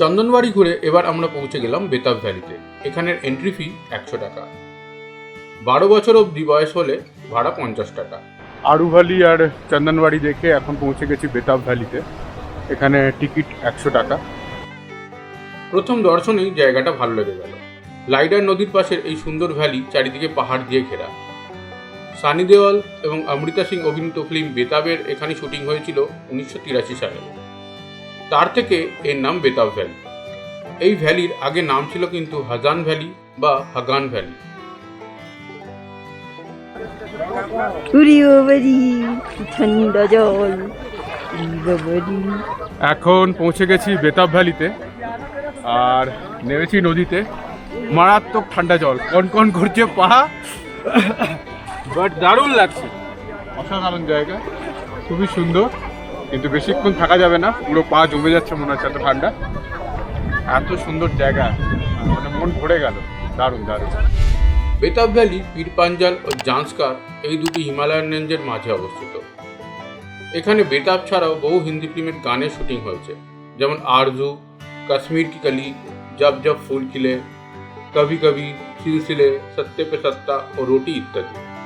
চন্দনবাড়ি ঘুরে এবার আমরা পৌঁছে গেলাম বেতাব ভ্যালিতে। এখানের এন্ট্রি ফি 100 টাকা। 12 বছর অবধি বয়স হলে ভাড়া 50 টাকা। আরুভালি আর চন্দনবাড়ি দেখে এখন পৌঁছে গেছি বেতাব ভ্যালিতে। এখানে টিকিট 100 টাকা। প্রথম দর্শনেই জায়গাটা ভালো লেগে গেল। লাইডার নদীর পাশের এই সুন্দর ভ্যালি চারিদিকে পাহাড় দিয়ে ঘেরা। সানি দেওয়াল এবং অমৃতা সিং অভিনীত ফিল্ম বেতাবের এখানে শুটিং হয়েছিল 1983 সালে। তার থেকে এর নাম বেতাব ভ্যালি। এই ভ্যালির আগে নাম ছিল কিন্তু হাজান ভ্যালি বা হাগান ভ্যালি। ঠান্ডা জল। এখন পৌঁছে গেছি বেতাব ভ্যালিতে আর নেমেছি নদীতে। মারাত্মক ঠান্ডা জল, কনকন করছে পা, বাট দারুণ লাগছে। অসাধারণ জায়গা, খুবই সুন্দর, কিন্তু বেশিক্ষণ থাকা যাবে না, পুরো পা জমে যাচ্ছে মনে হচ্ছে, এত ঠান্ডা। এত সুন্দর জায়গা, মানে মন ভরে গেল। দারুণ দারুণ। বেতাব ভ্যালি পীরপাঞ্জাল ও জান্সকার এই দুটি হিমালয়ান রেঞ্জের মাঝে অবস্থিত। এখানে বেতাব ছাড়াও বহু হিন্দি ফিল্মের গানের শুটিং হয়েছে, যেমন আরজু, কাশ্মীর কি কলি, জব জব ফুল খিলে, কভি কভি, সিলসিলে, সত্তে পে সত্তা ও রোটি ইত্যাদি।